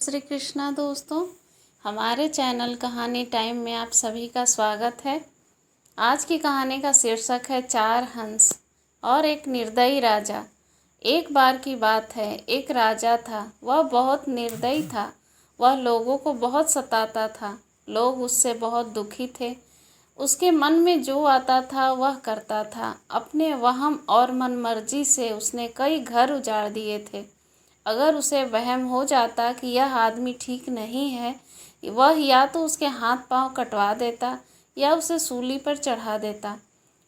श्री कृष्णा दोस्तों, हमारे चैनल कहानी टाइम में आप सभी का स्वागत है। आज की कहानी का शीर्षक है चार हंस और एक निर्दयी राजा। एक बार की बात है, एक राजा था। वह बहुत निर्दयी था। वह लोगों को बहुत सताता था। लोग उससे बहुत दुखी थे। उसके मन में जो आता था वह करता था। अपने वहम और मनमर्जी से उसने कई घर उजाड़ दिए थे। अगर उसे वहम हो जाता कि यह आदमी ठीक नहीं है, वह या तो उसके हाथ पांव कटवा देता या उसे सूली पर चढ़ा देता।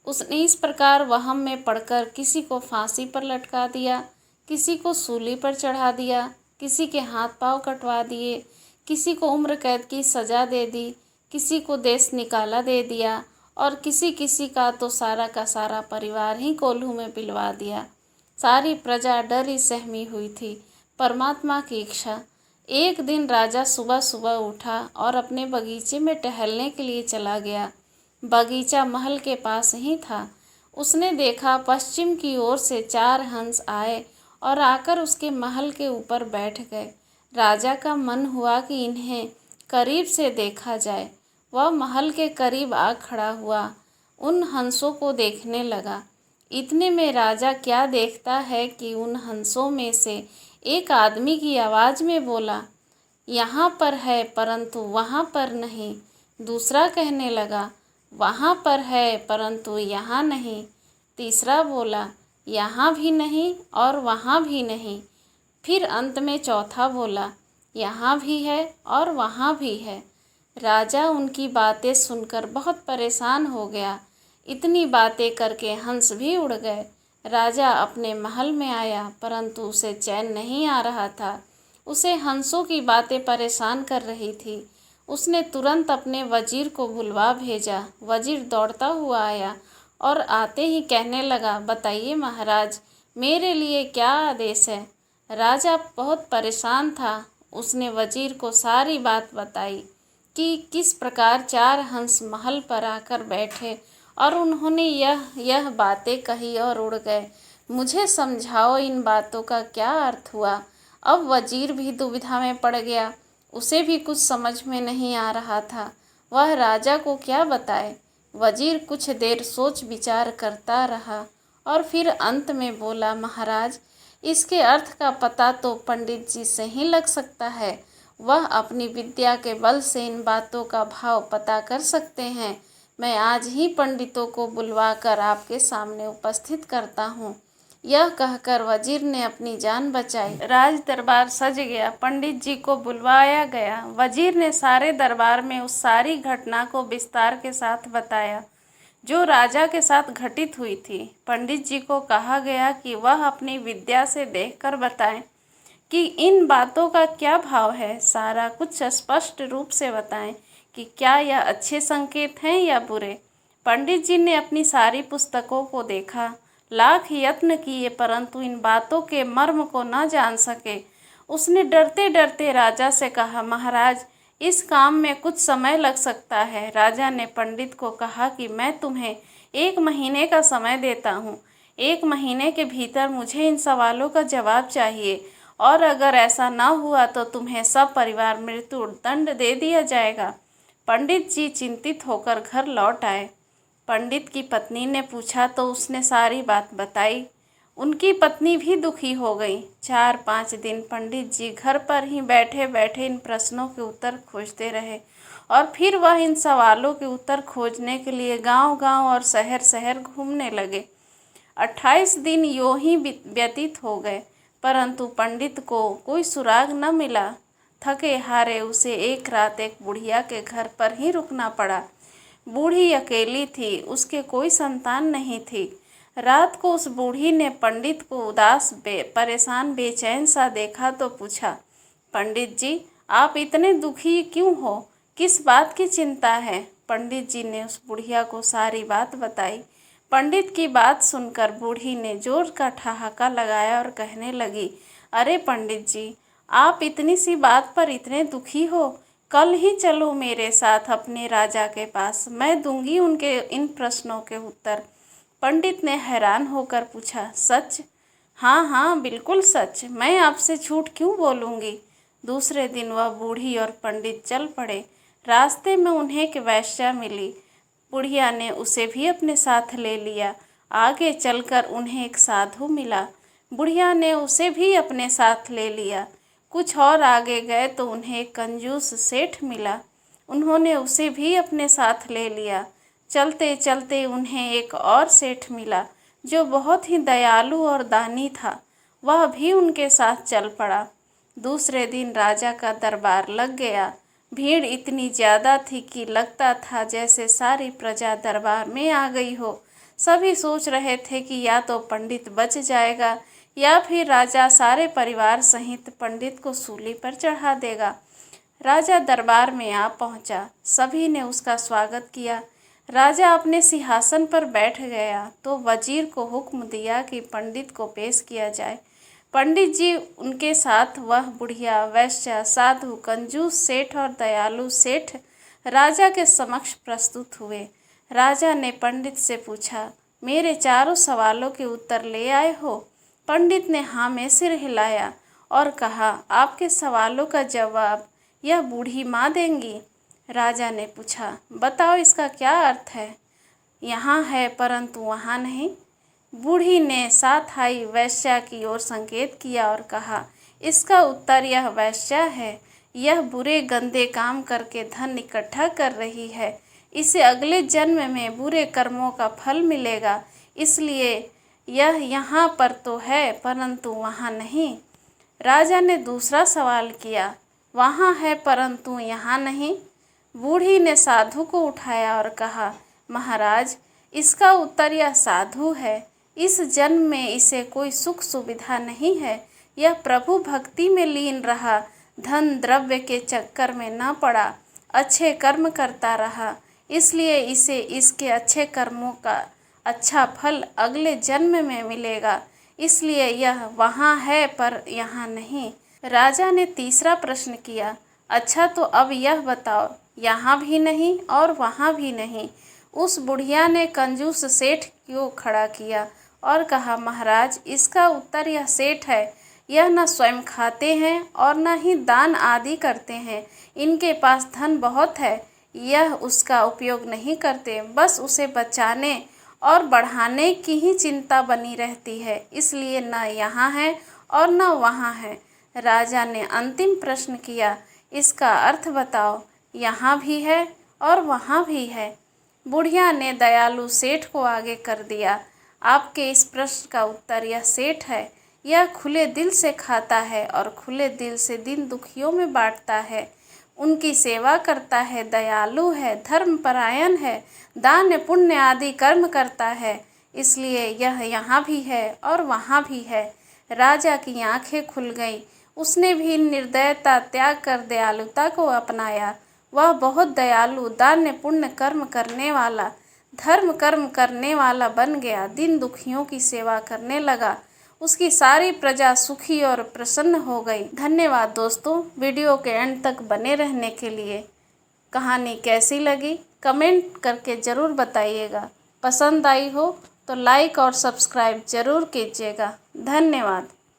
उसने इस प्रकार वहम में पड़कर किसी को फांसी पर लटका दिया, किसी को सूली पर चढ़ा दिया, किसी के हाथ पांव कटवा दिए, किसी को उम्र कैद की सज़ा दे दी, किसी को देश निकाला दे दिया और किसी किसी का तो सारा का सारा परिवार ही कोल्हू में पिलवा दिया। सारी प्रजा डरी सहमी हुई थी। परमात्मा की इच्छा। एक दिन राजा सुबह सुबह उठा और अपने बगीचे में टहलने के लिए चला गया। बगीचा महल के पास ही था। उसने देखा पश्चिम की ओर से चार हंस आए और आकर उसके महल के ऊपर बैठ गए। राजा का मन हुआ कि इन्हें करीब से देखा जाए। वह महल के करीब आ खड़ा हुआ, उन हंसों को देखने लगा। इतने में राजा क्या देखता है कि उन हंसों में से एक आदमी की आवाज़ में बोला, यहाँ पर है परंतु वहाँ पर नहीं। दूसरा कहने लगा, वहाँ पर है परंतु यहाँ नहीं। तीसरा बोला, यहाँ भी नहीं और वहाँ भी नहीं। फिर अंत में चौथा बोला, यहाँ भी है और वहाँ भी है। राजा उनकी बातें सुनकर बहुत परेशान हो गया। इतनी बातें करके हंस भी उड़ गए। राजा अपने महल में आया, परंतु उसे चैन नहीं आ रहा था। उसे हंसों की बातें परेशान कर रही थी। उसने तुरंत अपने वजीर को बुलवा भेजा। वजीर दौड़ता हुआ आया और आते ही कहने लगा, बताइए महाराज, मेरे लिए क्या आदेश है। राजा बहुत परेशान था। उसने वजीर को सारी बात बताई कि किस प्रकार चार हंस महल पर आकर बैठे और उन्होंने यह बातें कही और उड़ गए। मुझे समझाओ, इन बातों का क्या अर्थ हुआ। अब वजीर भी दुविधा में पड़ गया। उसे भी कुछ समझ में नहीं आ रहा था। वह राजा को क्या बताए। वजीर कुछ देर सोच विचार करता रहा और फिर अंत में बोला, महाराज, इसके अर्थ का पता तो पंडित जी से ही लग सकता है। वह अपनी विद्या के बल से इन बातों का भाव पता कर सकते हैं। मैं आज ही पंडितों को बुलवाकर आपके सामने उपस्थित करता हूँ। यह कहकर वजीर ने अपनी जान बचाई। राज दरबार सज गया। पंडित जी को बुलवाया गया। वजीर ने सारे दरबार में उस सारी घटना को विस्तार के साथ बताया जो राजा के साथ घटित हुई थी। पंडित जी को कहा गया कि वह अपनी विद्या से देखकर बताएं कि इन बातों का क्या भाव है। सारा कुछ स्पष्ट रूप से बताएं कि क्या यह अच्छे संकेत हैं या बुरे। पंडित जी ने अपनी सारी पुस्तकों को देखा, लाख यत्न किए, परंतु इन बातों के मर्म को न जान सके। उसने डरते डरते राजा से कहा, महाराज, इस काम में कुछ समय लग सकता है। राजा ने पंडित को कहा कि मैं तुम्हें 1 महीने का समय देता हूँ। 1 महीने के भीतर मुझे इन सवालों का जवाब चाहिए और अगर ऐसा न हुआ तो तुम्हें सब परिवार मृत्यु दंड दे दिया जाएगा। पंडित जी चिंतित होकर घर लौट आए। पंडित की पत्नी ने पूछा तो उसने सारी बात बताई। उनकी पत्नी भी दुखी हो गई। 4-5 दिन पंडित जी घर पर ही बैठे बैठे इन प्रश्नों के उत्तर खोजते रहे और फिर वह इन सवालों के उत्तर खोजने के लिए गांव-गांव और शहर-शहर घूमने लगे। 28 दिन यूं ही व्यतीत हो गए, परंतु पंडित को कोई सुराग न मिला। थके हारे उसे एक रात एक बुढ़िया के घर पर ही रुकना पड़ा। बूढ़ी अकेली थी, उसके कोई संतान नहीं थी। रात को उस बूढ़ी ने पंडित को उदास परेशान बेचैन सा देखा तो पूछा, पंडित जी, आप इतने दुखी क्यों हो? किस बात की चिंता है? पंडित जी ने उस बुढ़िया को सारी बात बताई। पंडित की बात सुनकर बूढ़ी ने जोर का ठहाका लगाया और कहने लगी, अरे पंडित जी, आप इतनी सी बात पर इतने दुखी हो? कल ही चलो मेरे साथ अपने राजा के पास, मैं दूंगी उनके इन प्रश्नों के उत्तर। पंडित ने हैरान होकर पूछा, सच? हाँ हाँ, बिल्कुल सच। मैं आपसे झूठ क्यों बोलूँगी? दूसरे दिन वह बूढ़ी और पंडित चल पड़े। रास्ते में उन्हें एक वेश्या मिली। बुढ़िया ने उसे भी अपने साथ ले लिया। आगे चलकर उन्हें एक साधु मिला। बुढ़िया ने उसे भी अपने साथ ले लिया। कुछ और आगे गए तो उन्हें एक कंजूस सेठ मिला। उन्होंने उसे भी अपने साथ ले लिया। चलते चलते उन्हें एक और सेठ मिला जो बहुत ही दयालु और दानी था। वह भी उनके साथ चल पड़ा। दूसरे दिन राजा का दरबार लग गया। भीड़ इतनी ज़्यादा थी कि लगता था जैसे सारी प्रजा दरबार में आ गई हो। सभी सोच रहे थे कि या तो पंडित बच जाएगा या फिर राजा सारे परिवार सहित पंडित को सूली पर चढ़ा देगा। राजा दरबार में आ पहुंचा। सभी ने उसका स्वागत किया। राजा अपने सिंहासन पर बैठ गया तो वजीर को हुक्म दिया कि पंडित को पेश किया जाए। पंडित जी उनके साथ वह बुढ़िया, वैश्या, साधु, कंजूस सेठ और दयालु सेठ राजा के समक्ष प्रस्तुत हुए। राजा ने पंडित से पूछा, मेरे चारों सवालों के उत्तर ले आए हो? पंडित ने हाँ में सिर हिलाया और कहा, आपके सवालों का जवाब यह बूढ़ी माँ देंगी। राजा ने पूछा, बताओ इसका क्या अर्थ है? यहाँ है परंतु वहाँ नहीं। बूढ़ी ने साथ आई वैश्या की ओर संकेत किया और कहा, इसका उत्तर यह वैश्या है। यह बुरे गंदे काम करके धन इकट्ठा कर रही है। इसे अगले जन्म में बुरे कर्मों का फल मिलेगा, इसलिए यह यहाँ पर तो है परंतु वहाँ नहीं। राजा ने दूसरा सवाल किया, वहाँ है परंतु यहाँ नहीं। बूढ़ी ने साधु को उठाया और कहा, महाराज, इसका उत्तर यह साधु है। इस जन्म में इसे कोई सुख सुविधा नहीं है। यह प्रभु भक्ति में लीन रहा, धन द्रव्य के चक्कर में न पड़ा, अच्छे कर्म करता रहा, इसलिए इसे इसके अच्छे कर्मों का अच्छा फल अगले जन्म में मिलेगा, इसलिए यह वहाँ है पर यहाँ नहीं। राजा ने तीसरा प्रश्न किया, अच्छा तो अब यह बताओ, यहाँ भी नहीं और वहाँ भी नहीं। उस बुढ़िया ने कंजूस सेठ को खड़ा किया और कहा, महाराज, इसका उत्तर यह सेठ है। यह न स्वयं खाते हैं और न ही दान आदि करते हैं। इनके पास धन बहुत है, यह उसका उपयोग नहीं करते, बस उसे बचाने और बढ़ाने की ही चिंता बनी रहती है, इसलिए न यहाँ है और न वहाँ है। राजा ने अंतिम प्रश्न किया, इसका अर्थ बताओ, यहाँ भी है और वहाँ भी है। बुढ़िया ने दयालु सेठ को आगे कर दिया। आपके इस प्रश्न का उत्तर यह सेठ है। यह खुले दिल से खाता है और खुले दिल से दीन दुखियों में बांटता है, उनकी सेवा करता है, दयालु है, धर्मपरायण है, दान पुण्य आदि कर्म करता है, इसलिए यह यहाँ भी है और वहाँ भी है। राजा की आंखें खुल गईं। उसने भी निर्दयता त्याग कर दयालुता को अपनाया। वह बहुत दयालु, दान पुण्य कर्म करने वाला, धर्म कर्म करने वाला बन गया। दिन दुखियों की सेवा करने लगा। उसकी सारी प्रजा सुखी और प्रसन्न हो गई। धन्यवाद दोस्तों, वीडियो के एंड तक बने रहने के लिए। कहानी कैसी लगी कमेंट करके ज़रूर बताइएगा। पसंद आई हो तो लाइक और सब्सक्राइब ज़रूर कीजिएगा। धन्यवाद।